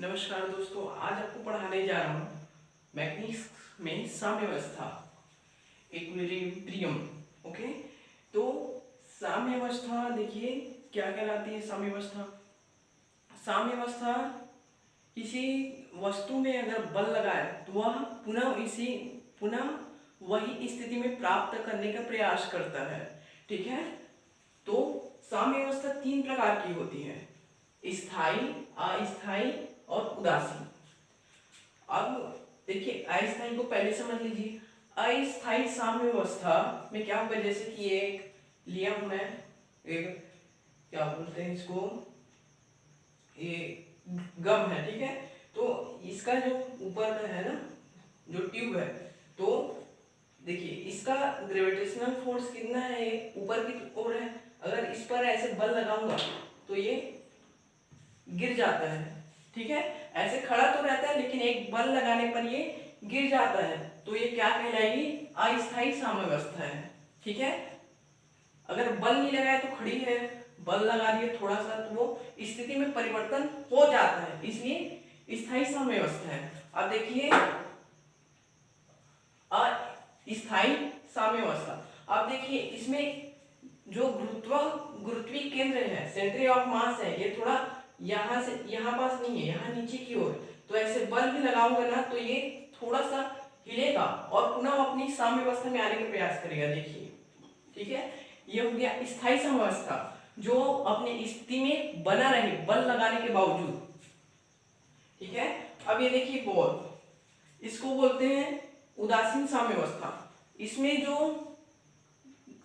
नमस्कार दोस्तों, आज आपको पढ़ाने जा रहा हूँ मैग्नीस में साम्यावस्था इक्विलिब्रियम। ओके, तो साम्यावस्था देखिए क्या कहलाती है। साम्यावस्था साम्यावस्था किसी वस्तु में अगर बल लगाए तो वह पुनः वही स्थिति में प्राप्त करने का प्रयास करता है। ठीक है, तो साम्यावस्था तीन प्रकार की होती है: स्थायी, अस्थायी और उदासीन। अब देखिए अस्थायी को पहले समझ लीजिए। अस्थायी साम्यावस्था में क्या होगा, जैसे कि एक लिया हमने, एक क्या बोलते हैं इसको, ये गम है। ठीक है, तो इसका जो ऊपर में है ना, जो ट्यूब है, तो देखिए इसका ग्रेविटेशनल फोर्स कितना है, ऊपर की ओर है। अगर इस पर ऐसे बल लगाऊंगा तो ये गिर जाता है। ठीक है, ऐसे खड़ा तो रहता है लेकिन एक बल लगाने पर ये गिर जाता है, तो ये क्या कहलाएगी, अस्थायी साम्यावस्था है। ठीक है, अगर बल नहीं लगाया तो खड़ी है, बल लगा दिए थोड़ा सा तो वो स्थिति में परिवर्तन हो जाता है, इसलिए स्थायी साम्यावस्था है। अब देखिए अस्थायी साम्यावस्था, अब देखिए इसमें जो गुरुत्वीय केंद्र है, सेंटर ऑफ मास है, ये थोड़ा यहाँ से यहाँ पास नहीं है, यहाँ नीचे की ओर। तो ऐसे बल भी लगाऊंगा ना तो ये थोड़ा सा हिलेगा और पुनः अपनी साम्यावस्था में आने का प्रयास करेगा। देखिए, ठीक है, ये हो गया स्थायी साम्यावस्था, जो अपनी स्थिति में बना रहे बल लगाने के बावजूद। ठीक है, अब ये देखिए बॉल, इसको बोलते हैं उदासीन साम्यावस्था। इसमें जो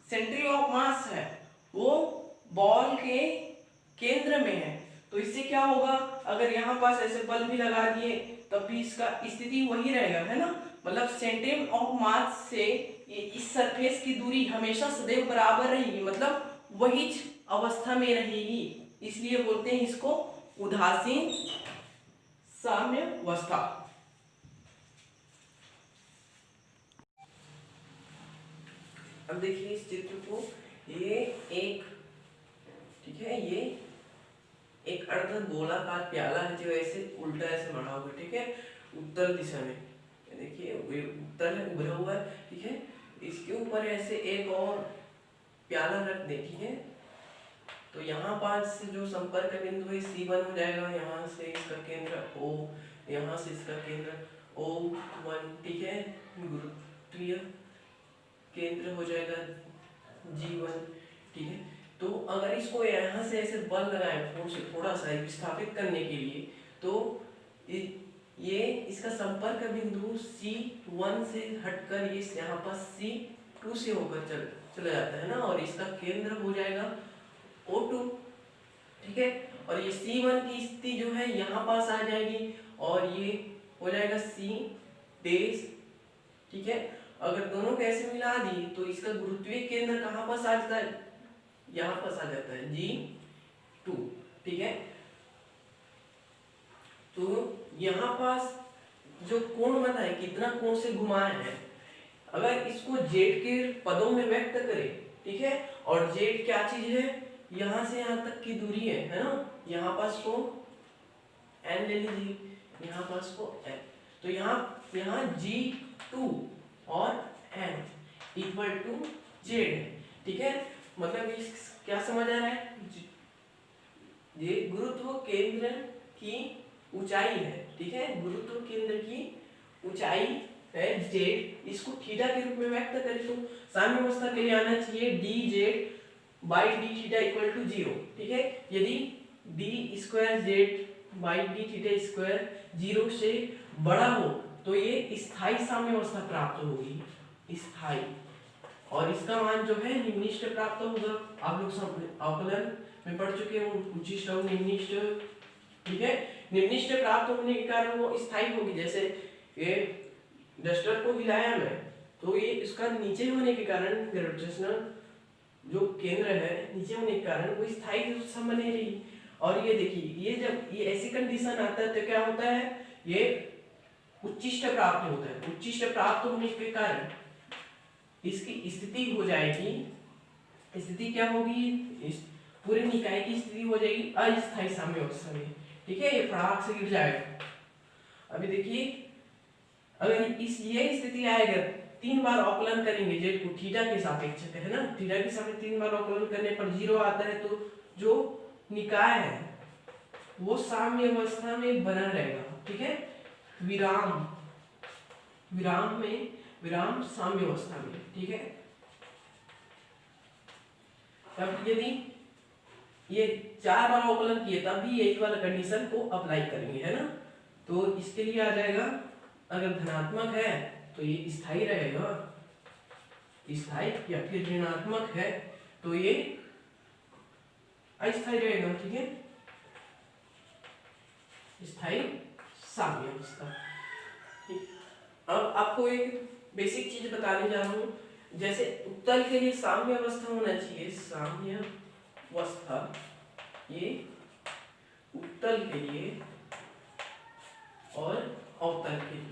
सेंटर ऑफ मास है वो बॉल के केंद्र में है, तो इससे क्या होगा, अगर यहाँ पास ऐसे बल भी लगा दिए तब भी इसका स्थिति वही रहेगा, है ना। मतलब सेंटर ऑफ मास से इस सरफेस की दूरी हमेशा सदैव बराबर रहेगी, मतलब वही अवस्था में रहेगी, इसलिए बोलते हैं इसको उदासीन साम्यावस्था। अब देखिए इस चित्र को, ये एक, ठीक है, ये एक अर्ध गोलाकार प्याला है जो ऐसे उल्टा ऐसे बना हुआ है। ठीक है, उत्तर दिशा में, देखिए उत्तर है, उभरा हुआ है। ठीक है, इसके ऊपर ऐसे एक और प्याला रख दे। ठीक है, तो यहाँ पास जो संपर्क बिंदु है C1 हो जाएगा, यहाँ से इसका केंद्र O, यहाँ से इसका केंद्र O1। ठीक है, गुरुत्वीय केंद्र हो जाएगा G1। ठीक है, तो अगर इसको यहाँ से ऐसे बल लगाए फोर्स से थोड़ा सा विस्थापित करने के लिए, तो ये इसका संपर्क बिंदु C1 से हटकर ये यहाँ पर C2 से होकर चला जाता है ना, और इसका केंद्र हो जाएगा O2। ठीक है, और ये C1 की स्थिति जो है यहाँ पास आ जाएगी और ये हो जाएगा C बेस। ठीक है, अगर दोनों को ऐसे मिला दी तो इसका गुरुत्वीय केंद्र कहाँ पास आ जाता है, यहाँ पास आ जाता है G2। ठीक है, तो यहाँ पास जो कोण बना है, कितना कोण से घुमाया है, अगर इसको जेड के पदों में व्यक्त करें, ठीक है, और जेड क्या चीज है, यहाँ से यहाँ तक की दूरी है ना, यहाँ पास को n ले लीजिए, यहाँ पास को n, तो यहाँ G2 और n इक्वल टू जेड है। ठीक है, मतलब इस क्या समझ आ रहा है, ये गुरुत्व केंद्र की ऊंचाई है। ठीक है, गुरुत्व केंद्र की ऊंचाई है जेड, इसको थीटा के रूप में व्यक्त करें तो साम्यावस्था के लिए आना चाहिए dz by d theta equal to 0। ठीक है, यदि d square z by d theta square 0 से बड़ा हो तो ये स्थायी साम्यावस्था प्राप्त होगी, स्थायी, और इसका मान जो है निम्निष्ट प्राप्त होगा। आप लोग अवकलन में पढ़ चुके हो, उच्चिष्ट और निम्निष्ट। ठीक है, निम्निष्ट प्राप्त होने के कारण वो स्थायी होगी। जैसे ये डस्टर को हिलाया मैं तो ये इसका नीचे होने के कारण, ग्रेविटेशनल जो केंद्र है नीचे होने के कारण वो स्थायी बनी रही। और ये देखिए, ये जब ये ऐसी कंडीशन आता है तो क्या होता है, ये उच्चिष्ट प्राप्त होता है। उच्चिष्ट प्राप्त होने के कारण इसकी स्थिति हो जाएगी, स्थिति क्या होगी, इस पूरे निकाय की स्थिति हो जाएगी अस्थायी साम्यावस्था में। ठीक है, ये फटाक से गिर जाएगा। अभी देखिए अगर इस ये स्थिति आएगा, 3 बार अवकलन करेंगे जेड को थीटा के सापेक्ष है ना, थीटा के सापेक्ष 3 बार अवकलन करने पर 0 आता है, तो जो निकाय है वो साम्य अवस्था में बना रहेगा। ठीक है, विराम साम्य अवस्था में। ठीक है, अब यदि ये 4 बार अवकलन किए तब भी यही वाला कंडीशन को अप्लाई करेंगे, है ना। तो इसके लिए आ जाएगा, अगर धनात्मक है तो ये स्थायी रहेगा, स्थायी, या फिर ऋणात्मक है तो ये अस्थायी रहेगा। ठीक है, स्थायी साम्य अवस्था। अब आपको एक बेसिक चीज बताने जा रहा हूं, जैसे उत्तल के लिए साम्य अवस्था होना चाहिए, साम्य अवस्था, ये उत्तल के लिए और अवतल के लिए।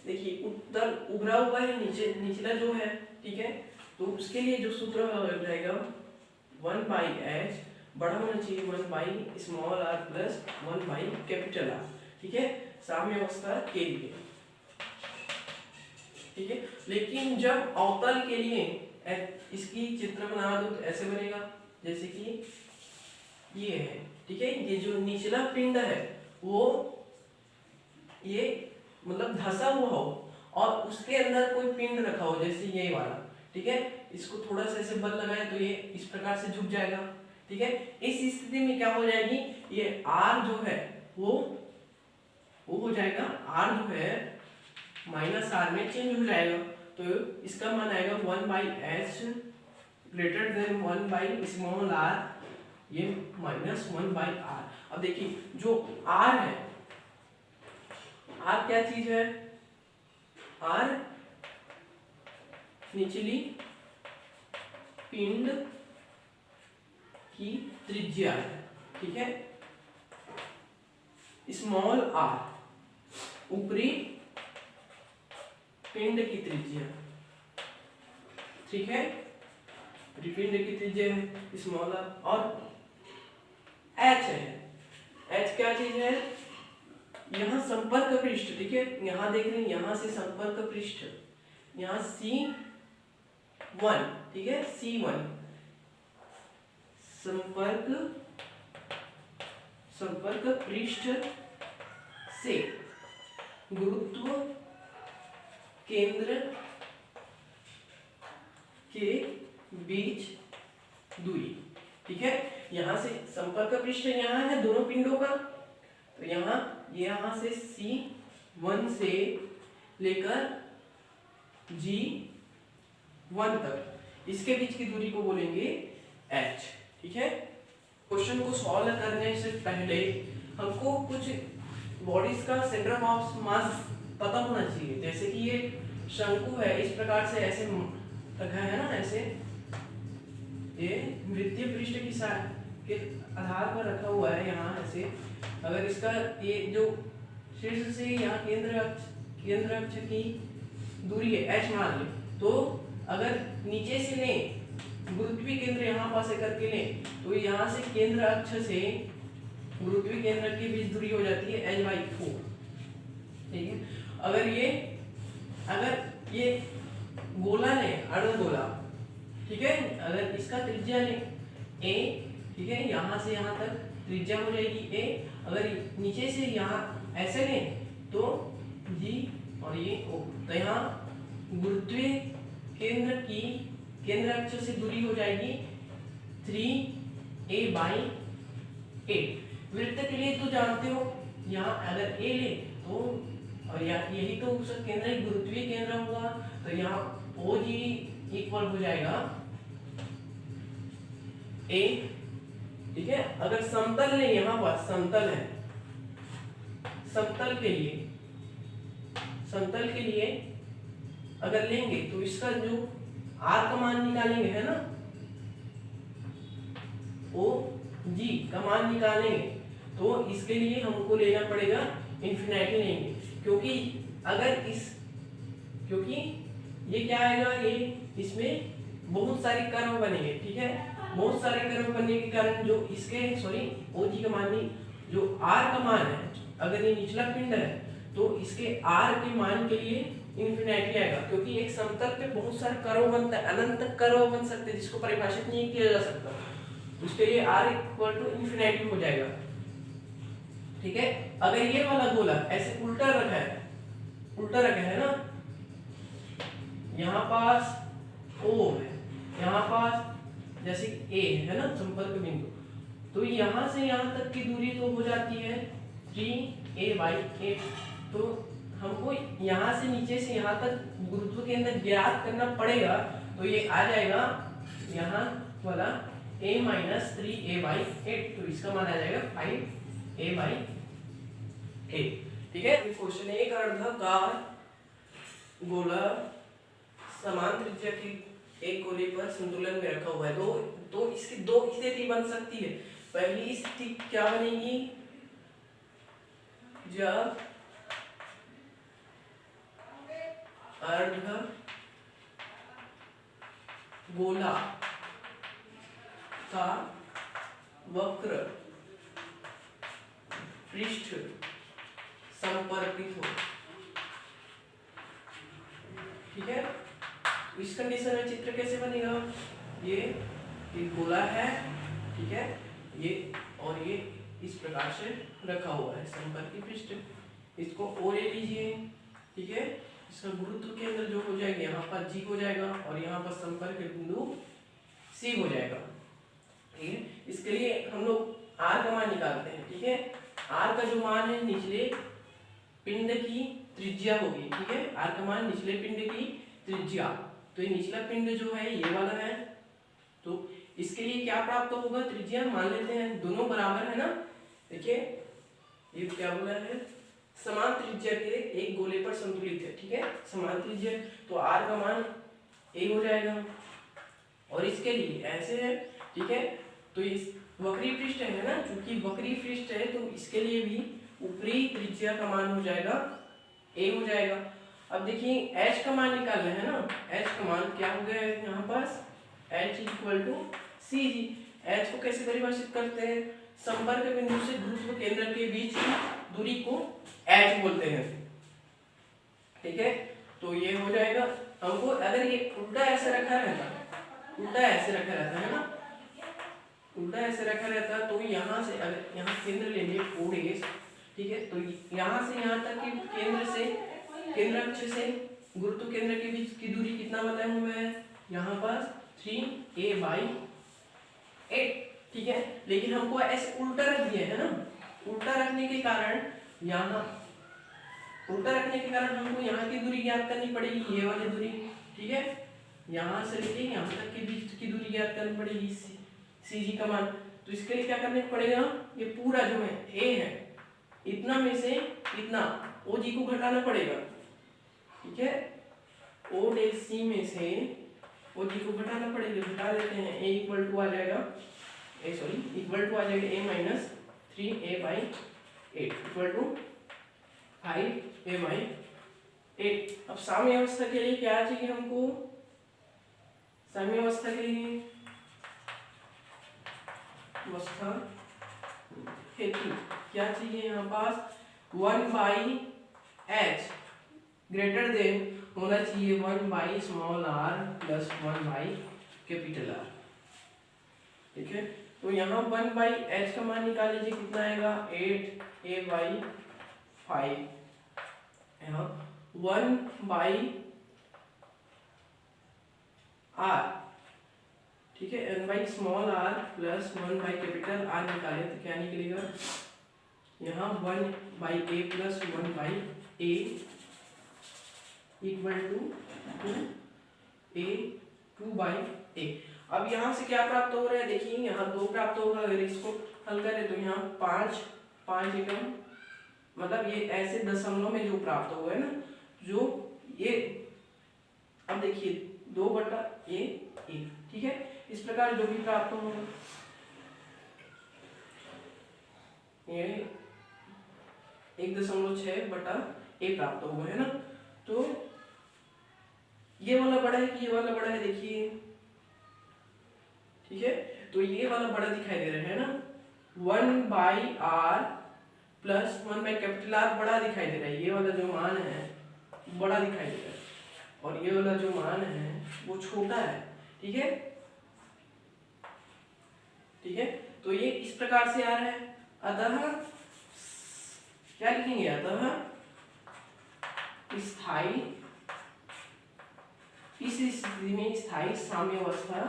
देखिए उत्तल उभरा हुआ है, नीचे निचला जो है, ठीक है, तो उसके लिए जो सूत्र रहेगा 1/h बड़ा होना चाहिए 1/r प्लस 1/R। ठीक है, साम्य अवस्था के लिए। ठीक है, लेकिन जब अवतल के लिए इसकी चित्र बना दो तो ऐसे बनेगा, जैसे कि ये है। ठीक है, ये जो निचला पिंड है वो ये मतलब धसा हुआ हो और उसके अंदर कोई पिंड रखा हो, जैसे ये वाला। ठीक है, इसको थोड़ा सा ऐसे बल लगाए तो ये इस प्रकार से झुक जाएगा। ठीक है, इस स्थिति में क्या हो जाएगी, ये r जो है वो हो जाएगा, r जो है -r में चेंज हो जाएगा, तो इसका मान आएगा 1/h ग्रेटर देन 1/r, ये -1/r। अब देखिए जो r है, r क्या चीज है, r निचली पिंड की त्रिज्या है। ठीक है, स्मॉल r ऊपरी पिंड की त्रिज्या। ठीक है, पिंड की त्रिज्या है स्मॉल r, और h है, h क्या चीज है, यहाँ संपर्क पृष्ठ। ठीक है, यहाँ देख रहे हैं, यहाँ से संपर्क पृष्ठ, यहाँ C1, ठीक है, C1 संपर्क पृष्ठ से गुरुत्व केंद्र के बीच दूरी। ठीक है, यहाँ से संपर्क पृष्ठ यहाँ है दोनों पिंडों का, तो यहाँ से C1 से लेकर G1 तक इसके बीच की दूरी को बोलेंगे h। ठीक है, क्वेश्चन को सॉल्व करने से पहले हमको कुछ बॉडीज का सेंटर ऑफ मास पता होना चाहिए। जैसे कि ये शंकु है, इस प्रकार से ऐसे रखा है ना, ऐसे ये वृत्तीय पृष्ठ के आधार पर रखा हुआ है यहाँ ऐसे। अगर इसका ये जो शीर्ष से यहाँ केंद्र अक्ष की दूरी है h मान ले, तो अगर नीचे से लें, गुरुत्वीय केंद्र यहाँ पास करके लें, तो यहाँ से केंद्र अक्ष से गुरुत्वीय केंद्र के बीच दूरी हो जाती है h/4। ठीक है, अगर ये गोला लें, अर्धगोला, ठीक है, अगर इसका त्रिज्या लें a, ठीक है, यहाँ से यहाँ तक त्रिज्या हो जाएगी a। अगर नीचे से यहाँ ऐसे लें तो g और ये o, तो यहाँ गुरुत्वीय केंद्र अक्ष से दूरी हो जाएगी 3a/8। वृत्त के लिए तो जानते हो, यहाँ अगर a ले तो, और यही तो उसका केंद्र है, गुरुत्वीय केंद्र होगा, तो यहाँ OG इक्वल हो जाएगा a। ठीक है, अगर समतल ले, यहाँ पर समतल है, समतल के लिए अगर लेंगे तो इसका जो r का मान निकालेंगे, है ना, OG का मान निकालेंगे, तो इसके लिए हमको लेना पड़ेगा इन्फिनिटी लेंगे, क्योंकि ये क्या आएगा, ये इसमें बहुत सारे कर्व बनेंगे। ठीक है, बहुत सारे कर्व बनने के कारण जो इसके OG का मान नहीं, जो R का मान है, अगर ये निचला पिंड है तो इसके R के मान के लिए इन्फिनिटी आएगा, क्योंकि एक समतल पे बहुत सारे कर्व बनता है, अनंत तक कर्व बन सकते हैं जिसको परिभाषित नहीं किया जा सकता, उसके लिए R इक्वल टू इन्फिनिटी हो जाएगा। ठीक है, अगर ये वाला गोला ऐसे उल्टा रखा है ना, यहाँ पास O है, यहाँ पास जैसे A है ना संपर्क बिंदु, तो यहाँ से यहाँ तक की दूरी तो हो जाती है 3a/8। तो हमको यहाँ से नीचे से यहाँ तक गुरुत्व के अंदर ज्ञात करना पड़ेगा, तो ये आ जाएगा यहाँ वाला a - 3a/8, तो इसका मान आ जाएगा 5a/8। ठीक है, क्वेश्चन एक अर्धाकार गोला समान त्रिज्या के एक गोले पर संतुलन में रखा हुआ है, तो इसकी दो स्थिति बन सकती है। पहली स्थिति क्या बनेगी, जब अर्ध गोला का वक्र पृष्ठ संपर्कित हो। ठीक है, इस कंडीशन में चित्र कैसे बनेगा, ये एक गोला है, ठीक है, ये और ये इस प्रकार से रखा हुआ है संपर्कित पृष्ठ, इसको O ले लीजिए। ठीक है, इसका गुरुत्व केंद्र जो हो जाएगा यहाँ पर G हो जाएगा और यहाँ पर संपर्क बिंदु C हो जाएगा। ठीक है, इसके लिए हम लोग R का मान निकालते हैं। ठीक है, R का जो मान है निचले पिंड की त्रिज्या होगी। ठीक है, R का मान निचले पिंड की त्रिज्या, तो ये निचला पिंड जो है ये वाला है, तो इसके लिए क्या प्राप्त होगा, त्रिज्या मान लेते हैं, दोनों बराबर है ना। देखिए ये क्या बोला है, समान त्रिज्या के एक गोले पर संतुलित है। ठीक है, समान त्रिज्या, तो R का मान A हो जाएगा, और इसके लिए ऐसे है। ठीक है, तो इस वक्री पृष्ठ है ना, चूंकि वक्री पृष्ठ है तो इसके लिए भी ऊपरी त्रिज्या का मान हो जाएगा A हो जाएगा। अब देखिए H का मान निकालना है ना, H का मान क्या हो गया है यहाँ पास, H equal to CG। H को कैसे परिभाषित करते हैं, संपर्क बिंदु से गुरुत्व केंद्र के बीच की दूरी को H बोलते हैं। ठीक है, तो ये हो जाएगा। हमको अगर ये उल्टा ऐसे रखा रहता, उल्टा ऐसे रखा रहता है ना, उल्टा ऐसे रखा रहता, तो यहाँ से अगर यहाँ केंद्र ले लिए O dash, ठीक है, तो यहाँ से यहाँ तक की केंद्र अक्ष से गुरुत्व केंद्र के बीच की दूरी कितना बताया हुआ है, यहाँ पास 3a/8। ठीक है, लेकिन हमको ऐसे उल्टा रख दिया है ना, उल्टा रखने के कारण हमको यहाँ की दूरी ज्ञात करनी पड़ेगी, ये वाली दूरी। ठीक है, यहाँ से लेके यहाँ तक के बीच की दूरी ज्ञात करनी पड़ेगी, CG का मान। तो इसके लिए क्या करने पड़ेगा, ये पूरा जो है A है, इतना में से इतना OG को घटाना पड़ेगा। ठीक है, OC में से OG को घटाना पड़ेगा, घटा लेते हैं। A इक्वल टू आ जाएगा A 3a/8 equal to 5a/8। अब साम्य अवस्था के लिए क्या चाहिए हमको, साम्य अवस्था के लिए अवस्था हेतु क्या चाहिए, यहाँ पास 1/h ग्रेटर देन होना चाहिए 1/r प्लस 1/R। ठीक है, तो यहाँ 1/h का मान निकाल लीजिए, कितना आएगा 8a/5, यहाँ 1/r। ठीक है, n/r प्लस 1/R निकाले तो क्या निकलेगा, यहाँ 1/a plus 1/a equal to 2a 2/a। अब यहाँ से क्या प्राप्त हो रहा है, देखिए यहाँ 2 प्राप्त होगा, अगर इसको हल करें तो यहाँ 5 एकम, मतलब ये ऐसे दशमलव में जो प्राप्त हुआ है ना, जो ये अब देखिए 2/1। ठीक है, इस प्रकार जो भी प्राप्त होगा, ये 1.6/a प्राप्त होगा, है ना। तो ये वाला बड़ा है कि ये वाला बड़ा है, देखिए। ठीक है, तो तो ये वाला बड़ा दिखाई दे रहा है ना, 1/r प्लस 1/R बड़ा दिखाई दे रहा है, ये वाला जो मान है बड़ा दिखाई दे रहा है, और ये वाला जो मान है वो छोटा है। ठीक है, ठीक है, तो ये इस प्रकार से आ रहा है। अतः क्या लिखेंगे, अतः स्थायी, इस स्थिति में स्थायी साम्यावस्था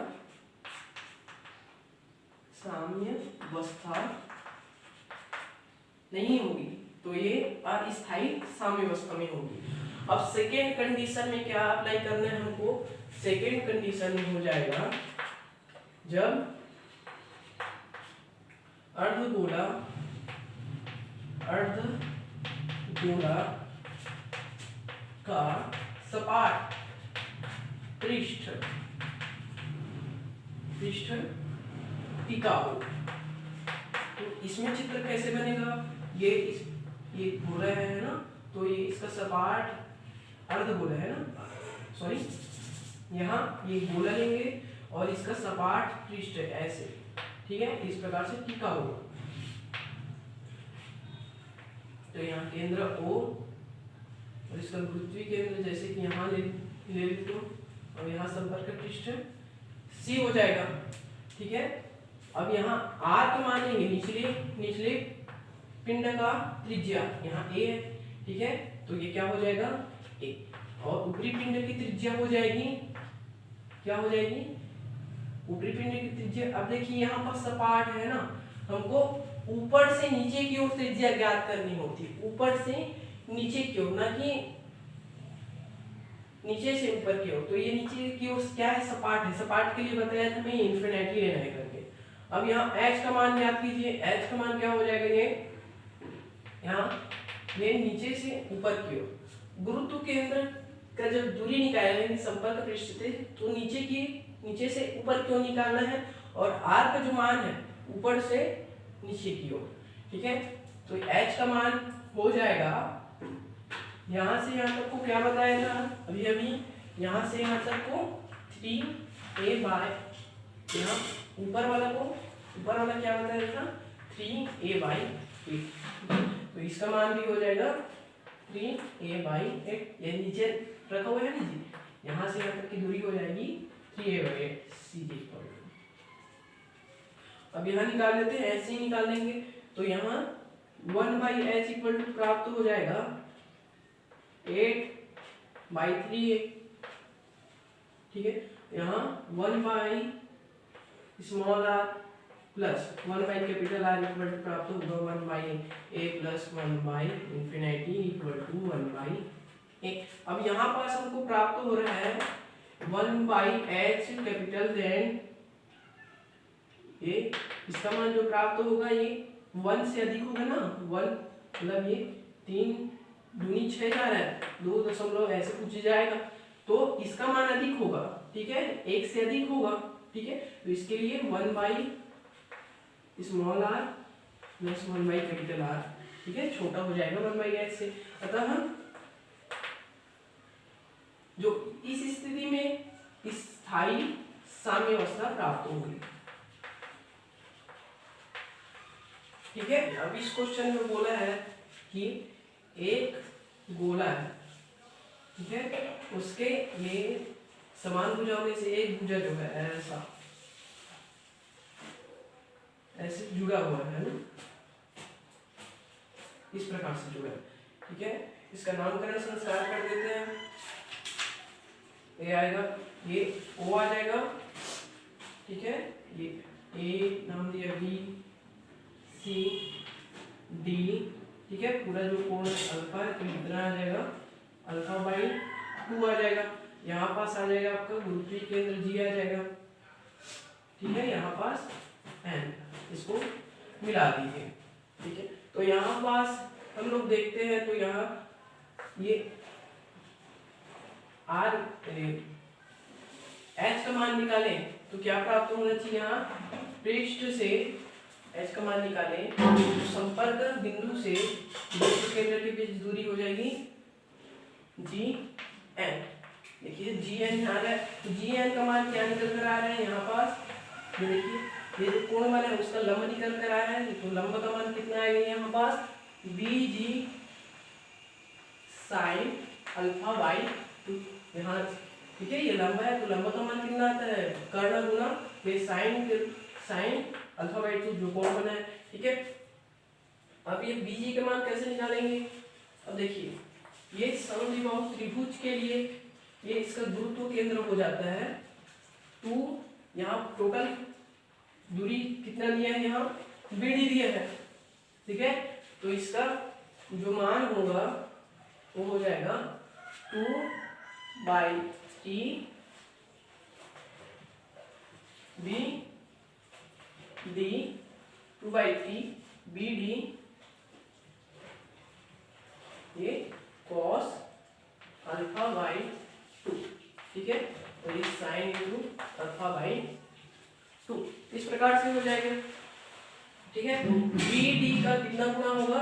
नहीं होगी, तो ये अस्थायी साम्यावस्था में होगी। अब सेकेंड कंडीशन में क्या अप्लाई करना है हमको, सेकेंड कंडीशन में हो जाएगा जब अर्धगोला का सपाट पृष्ठ टिका हो। तो इसमें चित्र कैसे बनेगा, ये गोला है ना, तो ये इसका सपाट अर्धगोला है ना, सॉरी, यहाँ ये गोला लेंगे और इसका सपाट पृष्ठ ऐसे, ठीक है, इस प्रकार से टिका होगा। तो यहाँ केंद्र O और इसका गुरुत्वीय केंद्र जैसे कि यहाँ ले लो, और यहाँ संपर्क पृष्ठ C हो जाएगा। ठीक है, अब यहाँ R को मानेंगे, निचले पिंड का त्रिज्या यहाँ A है। ठीक है, तो ये क्या हो जाएगा A, और ऊपरी पिंड की त्रिज्या हो जाएगी, क्या हो जाएगी, ऊपरी पिंड की त्रिज्या। अब देखिए यहाँ पर सपाट है ना, हमको ऊपर से नीचे की ओर त्रिज्या ज्ञात करनी होती, ऊपर से नीचे की ओर, ना कि नीचे से ऊपर की ओर। तो ये नीचे की ओर क्या है, सपाट है। सपाट के लिए बताया था हमें इन्फिनिटी लेना है करके। अब यहाँ h का मान ज्ञात कीजिए, h का मान क्या हो जाएगा, ये यहाँ ये नीचे से ऊपर की ओर। गुरुत्व केंद्र का जब दूरी निकालेंगे संपर्क पृष्ठ से, तो नीचे से ऊपर की ओर निकालना है, और r का जो मान है ऊपर से नीचे की ओर। ठीक है, तो h का मान हो जाएगा, यहाँ से यहाँ तक को क्या बताया था अभी, यहाँ से यहाँ तक को 3a बाय, यहाँ ऊपर वाला क्या बताया था 3a बाई 8। तो इसका मान भी हो जाएगा 3a बाई 8, ये नीचे रखा हुआ है ना जी, यहाँ से यहाँ तक की दूरी हो जाएगी 3a बाई 8 सीधे। अब यहाँ निकाल लेते हैं, ऐसे ही निकाल लेंगे, तो यहाँ 1/h इक्वल टू प्राप्त हो जाएगा 8/3a। ठीक है, यहाँ 1/r plus 1/R equal to प्राप्त होगा 1/a plus 1/∞ equal to 1/a। अब यहाँ पास हमको प्राप्त हो रहा है 1/h कैपिटल देन ये, इसका मान जो प्राप्त होगा ये 1 से अधिक होगा ना, 1 मतलब ये 3 दूनी 6 जा रहा है, 2 दशमलव ऐसे कुछ जाएगा, तो इसका मान अधिक होगा। ठीक है, 1 से अधिक होगा। ठीक है, तो इसके लिए 1/r प्लस 1/R, ठीक है, छोटा हो जाएगा 1/h से। अतः जो इस स्थिति में स्थायी साम्यावस्था प्राप्त होगी। ठीक है, अब इस क्वेश्चन में बोला है कि एक गोला है, ठीक है, उसके ये समान भुजाओं में से एक भुजा जो है ऐसे जुड़ा हुआ है ना, इस प्रकार से जुड़ा है। ठीक है, इसका नामकरण संस्कार कर देते हैं, ये आएगा, ये O आ जाएगा। ठीक है, ये A नाम दिया, B C D। ठीक है, पूरा जो कोण अल्फा है तो कितना आ जाएगा, α/2 आ जाएगा। यहाँ पास आ जाएगा आपका गुरुत्वीय केंद्र G आ जाएगा। ठीक है, यहाँ पास N, इसको मिला दीजिए। ठीक है, तो यहाँ पास हम लोग देखते हैं, तो यहाँ ये h का मान निकालें तो क्या प्राप्त होना चाहिए, यहाँ पृष्ठ से h का मान निकालें तो संपर्क बिंदु से गुरुत्व केंद्र के बीच दूरी हो जाएगी gn। देखिए gn आ रहा है, तो gn का मान क्या निकल कर आ रहा है यहाँ पास, ये देखिए ये जो कोण बना है उसका लंब निकल कर आया है, तो लंब का मान कितना आएगा यहाँ पास BG साइन अल्फा बाई 2 यहाँ, ठीक है। ये लंब है तो लंब का मान कितना आता है कर्ण गुना ये साइन अल्फा बाई 2 जो कोण बना है, ठीक है। अब ये BG के मान कैसे निकालेंगे, अब देखिए ये समद्विबाहु त्रिभुज के लिए ये इसका गुरुत्व केंद्र हो जाता है 2, यहाँ टोटल दूरी कितना दिया है यहाँ BD दिया है, ठीक है। तो इसका जो मान होगा वो हो जाएगा 2/3 BD 2/3 BD ये cos अल्फा बाई 2, ठीक है। तो ये साइन इंटू अल्फा बाई 2 इस प्रकार से हो जाएगा, ठीक है। BD का कितना गुना होगा,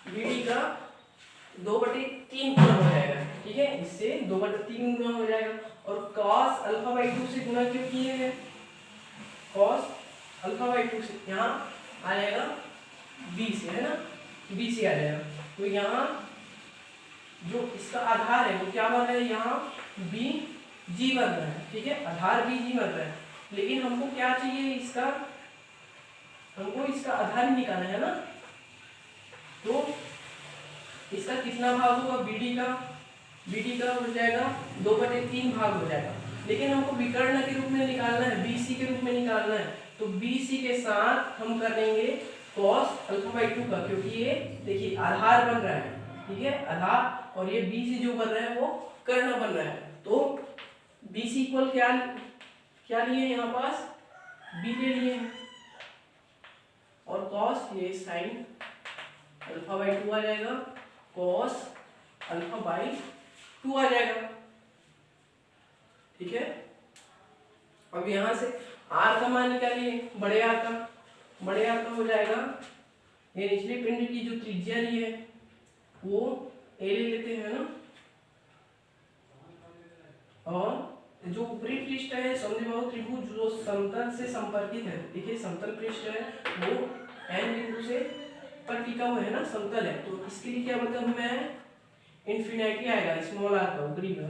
BD का 2/3 गुना हो जाएगा, ठीक है। इससे 2/3 गुना हो जाएगा और cos अल्फा बाई 2 से गुना क्यों किए हैं, cos अल्फा बाई 2 से यहाँ आ जाएगा B से, है ना, B से आ जाएगा। तो यहाँ जो इसका आधार है वो क्या बन रहा है, यहाँ BG बन रहा है, ठीक है, आधार BG बन रहा है। लेकिन हमको क्या चाहिए, हमको इसका आधार ही निकालना है ना, तो इसका कितना भाग होगा BD का हो जाएगा 2/3 भाग हो जाएगा। लेकिन हमको विकर्ण के रूप में निकालना है, BC के रूप में निकालना है, तो BC के साथ हम कर लेंगे cos अल्फा बाई 2 का, क्योंकि ये देखिए आधार बन रहा है, ठीक है, आधार, और ये BC जो बन रहा है वो कर्ण बन रहा है। तो BC इक्वल क्या लिए यहाँ पास B ले लिए हैं और cos ये साइन अल्फा बाई 2 आ जाएगा, cos अल्फा बाई 2 आ जाएगा, ठीक है। अब यहाँ से R का मान निकालिए, बड़े R का हो जाएगा, ये निचली पिंड की जो त्रिज्या ली है वो A ले लेते हैं ना, और जो ऊपरी पृष्ठ है समद्विबाहु त्रिभुज जो समतल से संपर्कित है, देखिए समतल पृष्ठ है वो N बिंदु से पर टिका हुआ है ना, समतल है, तो इसके लिए क्या मतलब मैं इन्फिनिटी आएगा स्मॉल r का ऊपरी का,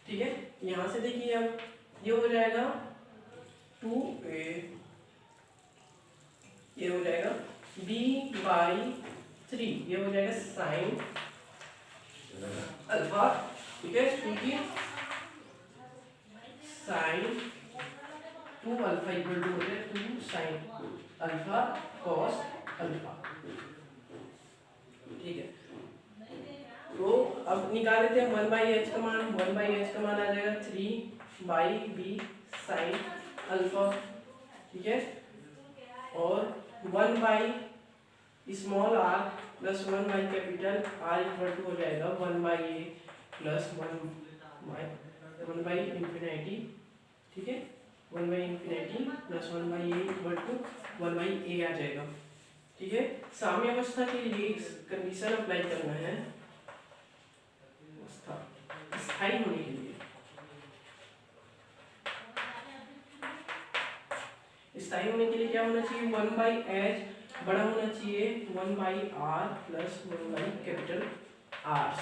ठीक है। यहाँ से देखिए अब ये हो जाएगा 2a, ये हो जाएगा B/3, ये हो जाएगा साइन अल्फा, ठीक है, क्योंकि साइन 2 अल्फा इक्वल टू हो जाए 2 साइन अल्फा cos अल्फा, ठीक है। तो अब निकाल लेते हैं 1/h का मान, 1/h का मान आ जाएगा 3/b साइन अल्फा, ठीक है, और 1/ small r plus 1/ capital R equal to हो जाएगा 1/a प्लस 1/, इन्फिनिटी, ठीक है, 1/इन्फिनिटी plus 1/a equal to 1/a आ जाएगा, ठीक है। साम्य अवस्था के लिए कंडीशन अप्लाई करना है, स्थायी होने के लिए, स्थायी होने के लिए क्या होना चाहिए, 1/h बड़ा होना चाहिए 1/r प्लस 1/ कैपिटल R।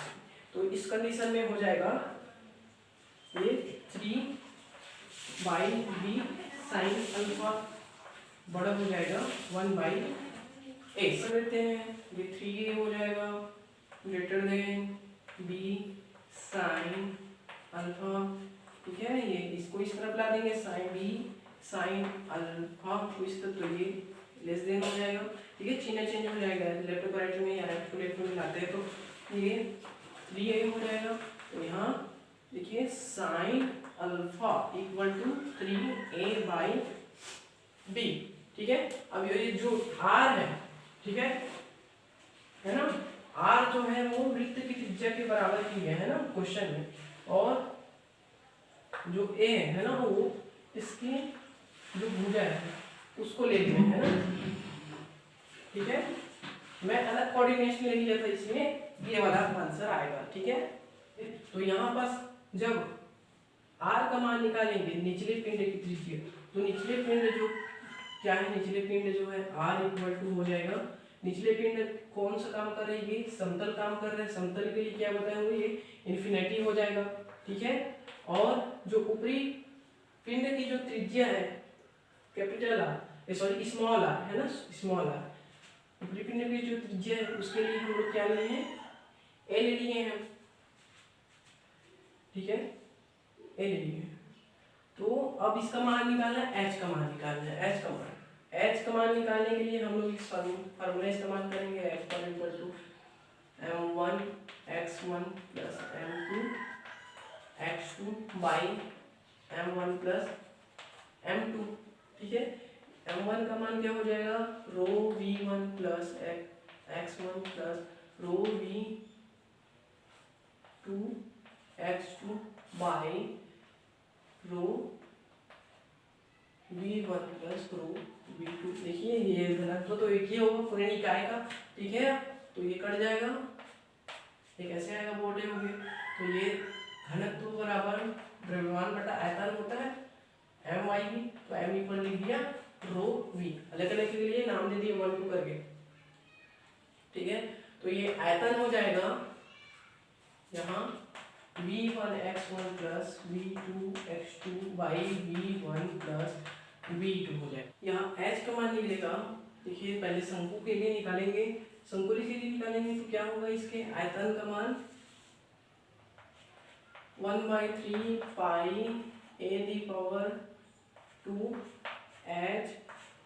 तो इस कंडीशन में हो जाएगा ये 3/b साइन अल्फा बड़ा हो जाएगा 1/a, कर लेते हैं, ये 3a हो जाएगा greater than b sine alpha, ठीक है। ये इसको इस तरफ ला देंगे साइन b साइन अल्फा को इस तरफ, तो ये लेस देन हो जाएगा, ठीक है, चिन्ह चेंज हो जाएगा, लेफ्ट टू राइट में या राइट टू लेफ्ट में लाते हैं तो ये 3a हो जाएगा। तो यहाँ देखिए sine alpha equal to 3a/b, ठीक है। अब ये जो r है, ठीक है ना, r जो है वो वृत्त की त्रिज्या के बराबर की है ना क्वेश्चन में, और जो a है ना वो इसकी जो भुजा है उसको ले लिए है ना, ठीक है। मैं अलग कोऑर्डिनेट्स ले लिया था, इसमें ये वाला आंसर आएगा, ठीक है। तो यहाँ पास जब r का मान निकालेंगे निचले पिंड की त्रिज्या, तो निचले पिंड जो क्या है, निचले पिंड जो है r इक्वल टू हो जाएगा, निचले पिंड कौन सा काम कर रहे हैं, ये समतल काम कर रहे हैं, समतल के लिए क्या बताया हुआ, ये इन्फिनिटी हो जाएगा, ठीक है। और जो ऊपरी पिंड की जो त्रिज्या है capital R, sorry small R है ना, स्मॉल आर, ऊपरी पिंड की जो त्रिज्या है उसके लिए हम लोग क्या लिए हैं, एल लिए हैं, ठीक है, एल लिए हैं। तो अब इसका मान निकालना है, एच का मान निकालना है, एच का मान निकालने के लिए हम लोग इस फार्मूला इस्तेमाल करेंगे, एच पर equal to m1 x1 plus m2 x2 by m1 plus m2, ठीक है। m1 का मान क्या हो जाएगा, rho v1 plus x1 plus rho v2 x2 by rho v1 plus rho v2। देखिए ये घनत्व तो एक ही होगा पूरे निकाय का, ठीक है। तो ये कट जाएगा, ये कैसे आएगा, बोर्डे होंगे। तो ये घनत्व बराबर द्रव्यमान बटा आयतन होता है एम वाई भी, तो एम इक्वल लिख दिया रो वी, अलग अलग के लिए नाम दे दिए 1 2 करके, ठीक है। तो ये आयतन हो जाएगा यहाँ v1 x1 plus v2 x2 by v1 plus v2 हो जाए। यहाँ h का मान निकलेगा, देखिए पहले शंकु के लिए निकालेंगे, शंकुली के लिए निकालेंगे तो क्या होगा, इसके आयतन का मान 1/3 पाई a दी पावर 2 h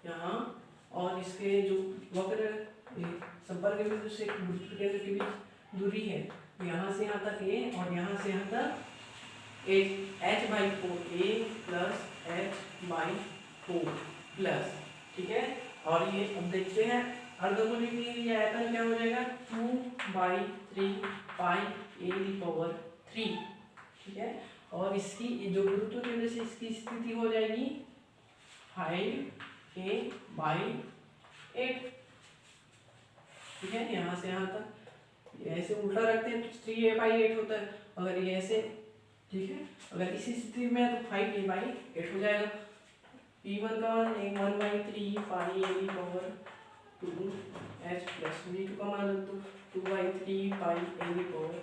यहाँ, और इसके जो वक्र संपर्क बिंदु से गुरुत्व केंद्र के बीच दूरी है, यहाँ से यहाँ तक a और यहाँ से यहाँ तक h/4 a plus h/4 plus, ठीक है। और ये अब देखते हैं अर्धगोलीय के लिए आयतन क्या हो जाएगा, 2/3 पाई a दी पावर 3, ठीक है। और इसकी जो गुरुत्व केंद्र से इसकी स्थिति हो जाएगी 5a/8, ठीक है। यहाँ से यहाँ तक ऐसे उल्टा रखते हैं तो 3a/8 होता है, अगर ये ऐसे, ठीक है। अगर इसी स्थिति में तो 5a/8 हो जाएगा। p1 का मान 1/3 पाई a the power 2 h plus v2 का मान रख दो 2/3 पाई a दी पावर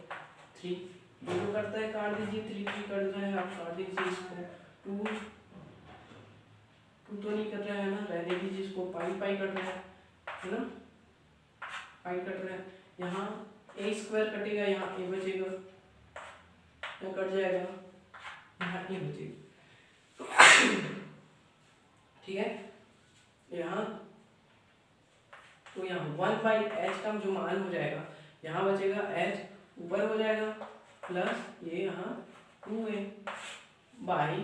3, ये जो करता है काट दीजिए, 3 3 कट रहा है, आप काट दीजिए इसको, 2 2 तो नहीं कट रहा है ना, रहने दीजिए इसको, पाई पाई कट रहा है ना, पाई कट रहा है। यहाँ a स्क्वायर कटेगा, यहाँ a बचेगा, यहाँ कट जाएगा, यहाँ a बचेगा, ठीक है। यहाँ तो यहाँ 1/h का जो मान हो जाएगा, यहाँ बचेगा h ऊपर हो जाएगा प्लस ये यहाँ 2a बाई,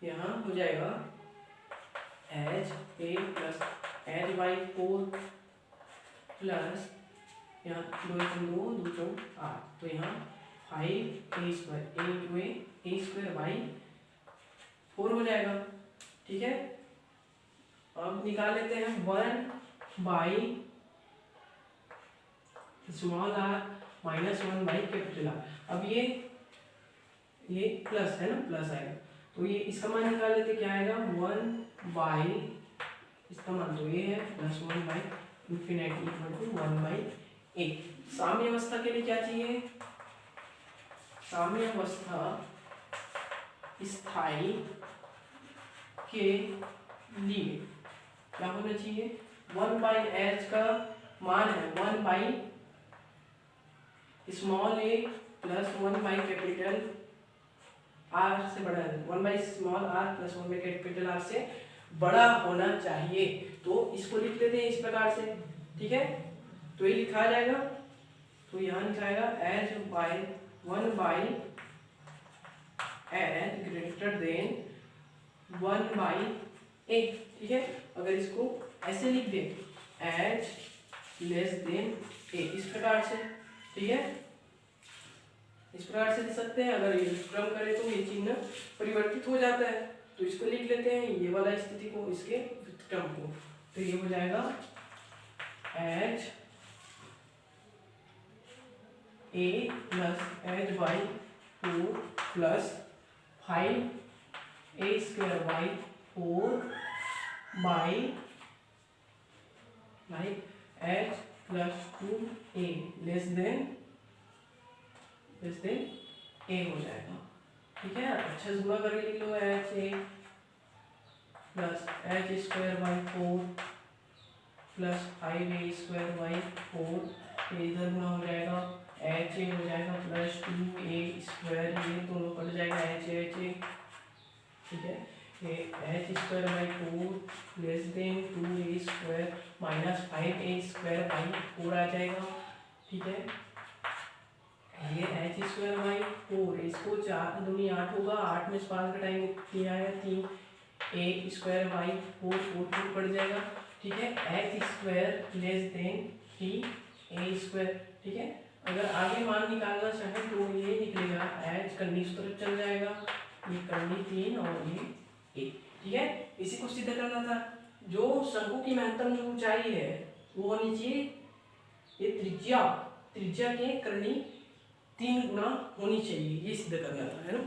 यहाँ हो जाएगा h a plus h/4 plus यहाँ 2 2 2 8, तो यहाँ 5a square a square by 4 हो जाएगा, ठीक है। अब निकाल लेते हैं 1 by small R minus 1 by capital R. अब ये प्लस है ना, प्लस आएगा, तो ये इसका मान निकाल लेते, क्या आएगा 1 बाई, इसका मान तो ये है plus 1 by infinity equal to 1/8। साम्य अवस्था के लिए क्या चाहिए, साम्य अवस्था स्थाई के लिए क्या होना चाहिए, 1/h का मान है 1 by small a plus 1 by capital R से बड़ा है, 1 by small R plus 1 by capital R से बड़ा होना चाहिए। तो इसको लिख लेते हैं इस प्रकार से, ठीक है। तो ये लिखा जाएगा, तो यहाँ लिखाएगा H by 1 by H greater than 1 by A, ठीक है। अगर इसको ऐसे लिख दे एच लेस देन ए, इस प्रकार से, ठीक है, इस प्रकार से लिख सकते हैं। अगर ये क्रम करें तो ये चिन्ह परिवर्तित हो जाता है, तो इसको लिख लेते हैं ये वाला स्थिति को, इसके क्रम को, तो ये हो जाएगा H A plus h/4 plus 5a² by h plus 2a less than a हो जाएगा। ठीक है, अच्छा से गुणा करके लिख लो h a plus h square by 4 plus 5a square by 4, इधर गुणा हो जाएगा h a हो जाएगा प्लस 2a स्क्वायर, ये दोनों कट जाएगा h a। ठीक है, ये h square by 4 less than 2a square minus 5a square by 4 आ जाएगा। ठीक है, ये h स्क्वायर बाई 4, इसको 4 दूनी 8 होगा, 8 में से 5 घटाएंगे 3 आएगा, 3 a स्क्वायर बाई 4 4 कट जाएगा। ठीक है, h square less than 3a square. ठीक है, अगर आगे मान निकालना चाहे तो ये निकलेगा h करनी इस तरफ चल जाएगा, ये करनी 3 और ये a। ठीक है, इसी को सिद्ध करना था। जो शंकु की महत्तम जो ऊंचाई है वो होनी चाहिए, ये त्रिज्या के करनी 3 गुना होनी चाहिए, ये सिद्ध करना था, है ना।